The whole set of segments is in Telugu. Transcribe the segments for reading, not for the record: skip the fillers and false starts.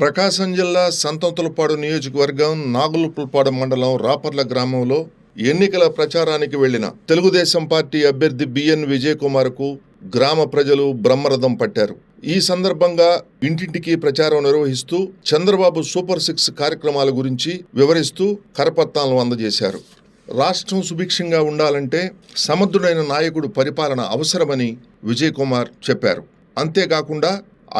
ప్రకాశం జిల్లా సంతతులపాడు నియోజకవర్గం నాగులుపులపాడు మండలం రాపర్ల గ్రామంలో ఎన్నికల ప్రచారానికి వెళ్లిన తెలుగుదేశం పార్టీ అభ్యర్థి బిఎన్ విజయ్ కుమార్కు గ్రామ ప్రజలు బ్రహ్మరథం పట్టారు. ఈ సందర్భంగా ఇంటింటికి ప్రచారం నిర్వహిస్తూ చంద్రబాబు సూపర్ 6 కార్యక్రమాల గురించి వివరిస్తూ కరపత్రాలను అందజేశారు. రాష్ట్రం సుభిక్షంగా ఉండాలంటే సమర్థుడైన నాయకుడు పరిపాలన అవసరమని విజయ్ కుమార్ చెప్పారు. అంతేకాకుండా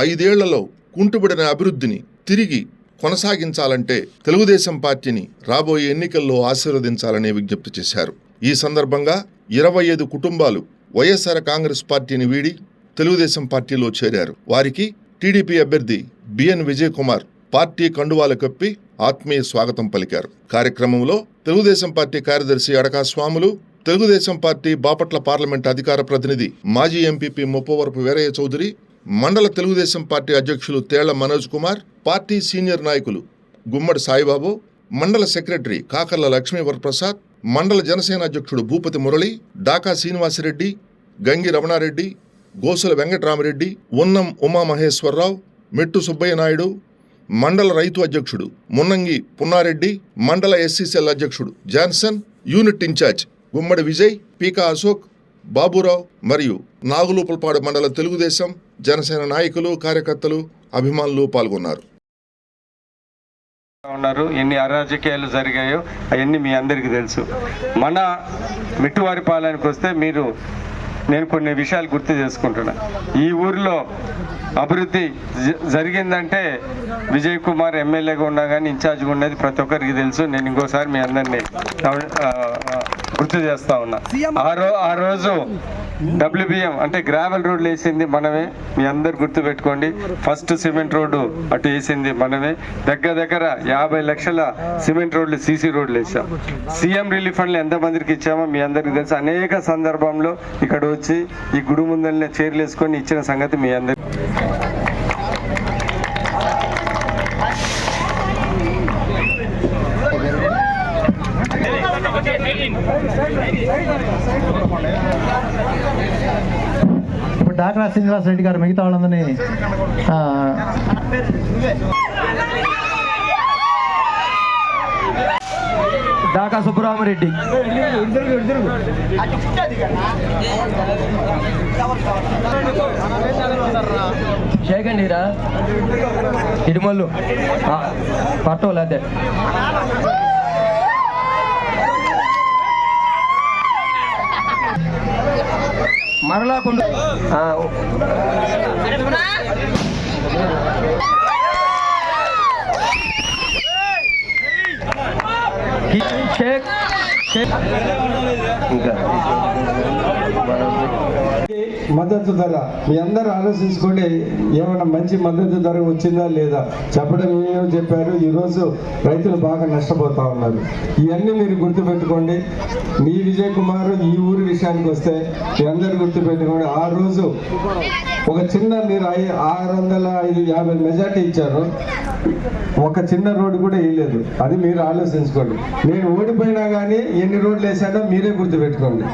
5 ఏళ్లలో కుంటుబడిన అభివృద్ధిని తిరిగి కొనసాగించాలంటే తెలుగుదేశం పార్టీని రాబోయే ఎన్నికల్లో ఆశీర్వదించాలని విజ్ఞప్తి చేశారు. ఈ సందర్భంగా 25 కుటుంబాలు వైఎస్ఆర్ కాంగ్రెస్ పార్టీని వీడి తెలుగుదేశం పార్టీలో చేరారు. వారికి టీడీపీ అభ్యర్థి బిఎన్ విజయ్ కుమార్ పార్టీ కండువాలు కప్పి ఆత్మీయ స్వాగతం పలికారు. కార్యక్రమంలో తెలుగుదేశం పార్టీ కార్యదర్శి అడకా స్వాములు, తెలుగుదేశం పార్టీ బాపట్ల పార్లమెంట్ అధికార ప్రతినిధి మాజీ ఎంపీపీ ముప్పవరపు వీరయ్య చౌదరి, మండల తెలుగుదేశం పార్టీ అధ్యక్షులు తేళ్ల మనోజ్ కుమార్, పార్టీ సీనియర్ నాయకులు గుమ్మడి సాయిబాబు, మండల సెక్రటరీ కాకర్ల లక్ష్మీవరప్రసాద్, మండల జనసేన అధ్యక్షుడు భూపతి మురళి, డాకా శ్రీనివాసరెడ్డి, గంగి రమణారెడ్డి, గోసుల వెంకటరామరెడ్డి, ఉన్నం ఉమామహేశ్వరరావు, మెట్టు సుబ్బయ్య నాయుడు, మండల రైతు అధ్యక్షుడు మున్నంగి పున్నారెడ్డి, మండల ఎస్సీసీఎల్ అధ్యక్షుడు జాన్సన్, యూనిట్ ఇన్ఛార్జ్ గుమ్మడి విజయ్, పీకా అశోక్, బాబురావు మరియు నాగులుపులపాడు మండల తెలుగుదేశం జనసేన నాయకులు, కార్యకర్తలు, అభిమానులు పాల్గొన్నారు. ఎన్ని అరాజకీయాలు జరిగాయో అవన్నీ మీ అందరికీ తెలుసు. మన మిట్టువారిపాలెనికి వస్తే నేను కొన్ని విషయాలు గుర్తు చేసుకుంటున్నా. ఈ ఊరిలో అభివృద్ధి జరిగిందంటే విజయ్ కుమార్ ఎమ్మెల్యేగా ఉన్నా కానీ ఇన్ఛార్జ్గా ఉన్నది ప్రతి ఒక్కరికి తెలుసు. నేను ఇంకోసారి మీ అందరినీ గుర్తు చేస్తా ఉన్నా. ఆ రోజు WBM అంటే గ్రావెల్ రోడ్లు వేసింది మనమే, మీ అందరు గుర్తు పెట్టుకోండి. ఫస్ట్ సిమెంట్ రోడ్డు అటు వేసింది మనమే. దగ్గర 50 లక్షల సిమెంట్ రోడ్లు, CC రోడ్లు వేసాం. సీఎం రిలీఫ్ ఫండ్లు ఎంతమందికి ఇచ్చామో మీ అందరికి తెలుసు. అనేక సందర్భంలో ఇక్కడ వచ్చి ఈ గుడి ముందరనే చైర్లు వేసుకొని ఇచ్చిన సంగతి మీ అందరికి. ఇప్పుడు డాక్టర్ శ్రీనివాస్ రెడ్డి గారు మిగతా వాళ్ళందరినీ డాకా సుబ్బరామరెడ్డి, చేయకండి రా ఇటుమల్లు పట్టోలు అదే మరలా మద్దతు ధర మీ అందరూ ఆలోచించుకోండి. ఏమైనా మంచి మద్దతు ధర వచ్చిందా లేదా చెప్పడం ఏమో చెప్పారు. ఈరోజు రైతులు బాగా నష్టపోతా ఉన్నారు. ఇవన్నీ మీరు గుర్తుపెట్టుకోండి. మీ విజయ్ కుమార్ ఈ ఊరి విషయానికి వస్తే మీ అందరు గుర్తుపెట్టుకోండి. ఆ రోజు ఒక చిన్న మీరు 650 మెజార్టీ ఇచ్చారు, ఒక చిన్న రోడ్డు కూడా వేయలేదు. అది మీరు ఆలోచించుకోండి. నేను ఓడిపోయినా కానీ ఎన్ని రోడ్లు వేసానో మీరే గుర్తుపెట్టుకోండి.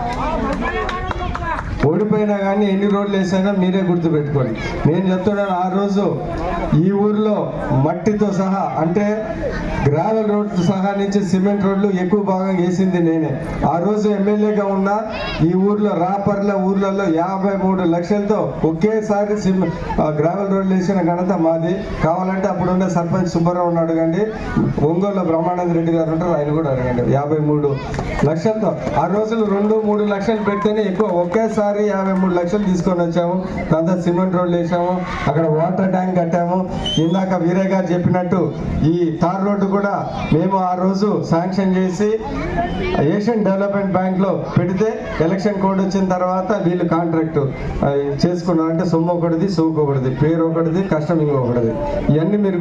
ఓడిపోయినా కానీ ఎన్ని రోడ్లు వేసానో మీరే గుర్తుపెట్టుకోండి. నేను చెప్తున్నాను, ఆ రోజు ఈ ఊర్లో మట్టితో సహా అంటే గ్రావెల్ రోడ్డు సహా నుంచి సిమెంట్ రోడ్లు ఎక్కువ భాగం వేసింది నేనే. ఆ రోజు ఎమ్మెల్యేగా ఉన్న ఈ ఊర్లో రాపర్ల ఊర్లలో 53 లక్షలతో ఒకేసారి గ్రావెల్ రోడ్లు వేసిన ఘనత మాది. కావాలంటే అప్పుడున్న సర్పంచ్ సుబ్బారావుని అడగండి, ఒంగోలు బ్రహ్మానంద రెడ్డి గారు ఉంటారు, ఆయన కూడా అడగండి. 53 లక్షలతో ఆ రోజులు 2-3 లక్షలు పెడితేనే ఎక్కువ. ఒకేసారి 53 లక్షలు తీసుకొని వచ్చాము. దాంతో సిమెంట్ రోడ్లు వేసాము, అక్కడ వాటర్ ట్యాంక్ కట్టాము. ఇందాక వీరయ్య గారు చెప్పినట్టు ఈ తార్ రోడ్డు కూడా మేము ఆ రోజు శాంక్షన్ చేసి ఏషియన్ డెవలప్మెంట్ బ్యాంక్లో పెడితే ఎలక్షన్ కోడ్ వచ్చిన తర్వాత వీళ్ళు కాంట్రాక్ట్ చేసుకున్నారు. అంటే సొమ్ము ఒకటిది, సోకు ఒకటిది, పేరు ఒకటిది, కష్టం ఇంకొకటిది. ఇవన్నీ మీరు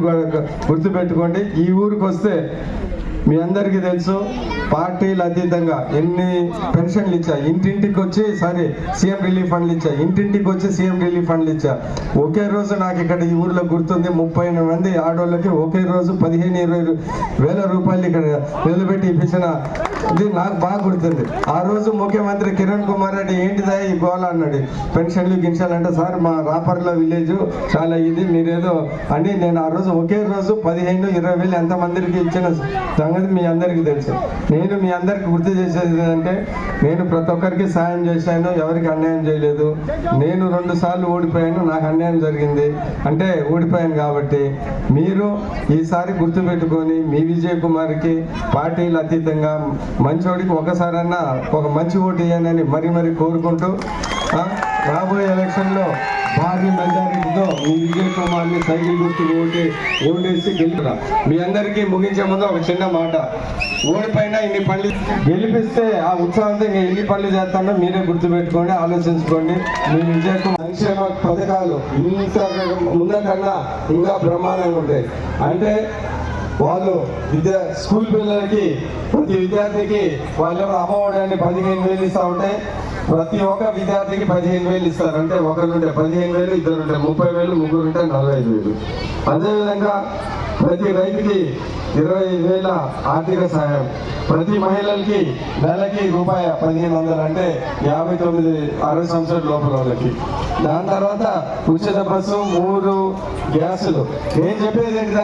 గుర్తుపెట్టుకోండి. ఈ ఊరికి వస్తే మీ అందరికీ తెలుసు పార్టీలు అతీతంగా ఎన్ని పెన్షన్లు ఇచ్చా, ఇంటింటికి వచ్చి సీఎం రిలీఫ్ ఫండ్లు ఇచ్చా, ఇంటింటికి వచ్చి సీఎం రిలీఫ్ ఫండ్లు ఇచ్చా. ఒకే రోజు నాకు ఇక్కడ ఈ ఊర్లో గుర్తుంది, 30 మంది ఆడోళ్ళకి ఒకే రోజు 15-20 వేల రూపాయలు ఇక్కడ నిలబెట్టి ఇప్పించిన ఇది నాకు బాగా గుర్తుంది. ఆ రోజు ముఖ్యమంత్రి కిరణ్ కుమార్ రెడ్డి ఏంటిదా ఈ గోళ అన్నాడు, పెన్షన్లు గిన్షన్లు అంటే సార్ మా రాపర్ల విలేజ్ చాలా ఇది మీరేదో అని. నేను ఆ రోజు ఒకే రోజు 15-20 వేలు ఎంతమందికి ఇచ్చిన సంగతి మీ అందరికీ తెలుసు. నేను మీ అందరికి గుర్తు చేసేది ఏంటంటే నేను ప్రతి ఒక్కరికి సాయం చేశాను, ఎవరికి అన్యాయం చేయలేదు. నేను 2 సార్లు ఓడిపోయాను, నాకు అన్యాయం జరిగింది అంటే ఓడిపోయాను. కాబట్టి మీరు ఈసారి గుర్తుపెట్టుకొని మీ విజయ్ కుమార్కి పార్టీలు అతీతంగా మంచోడికి ఒకసారన్నా ఒక మంచి ఓటు వేయనని మరీ కోరుకుంటూ రాబోయే ఎలక్షన్లో భారీ మెజారిటీతో మీ విజయ్ కుమార్ని సైకిల్ గుర్తు ఓటేసి గెలుపురా. మీ అందరికీ ముగించే ముందు ఒక చిన్న మాట, ఓడిపోయినా ఇన్ని పనులు గెలిపిస్తే ఆ ఉత్సాహంతో ఇంకా ఎన్ని పనులు చేస్తానో మీరే గుర్తుపెట్టుకోండి, ఆలోచించుకోండి. మీ విజయ్ కుమార్ సంక్షేమ పథకాలు ఇంత ముందకన్నా ఇంకా బ్రహ్మాండంగా ఉంటాయి. అంటే వాళ్ళు స్కూల్ పిల్లలకి ప్రతి విద్యార్థికి వాళ్ళు అమ్మఒడి 15,000 ఇస్తూ ఉంటే ప్రతి ఒక్క విద్యార్థికి 15,000 ఇస్తారు. అంటే ఒకరుంటే 15,000, ఇద్దరుంటే 30,000, ముగ్గురుంటే 45,000. అదేవిధంగా ప్రతి రైతుకి 20,000 ఆర్థిక సహాయం, ప్రతి మహిళలకి నెలకి రూపాయి 1,500 అంటే 59-60 సంవత్సరాల లోపల వాళ్ళకి. దాని తర్వాత ఉచిత బస్సు, 3 గ్యాసులు. నేను చెప్పేది ఏంటంటే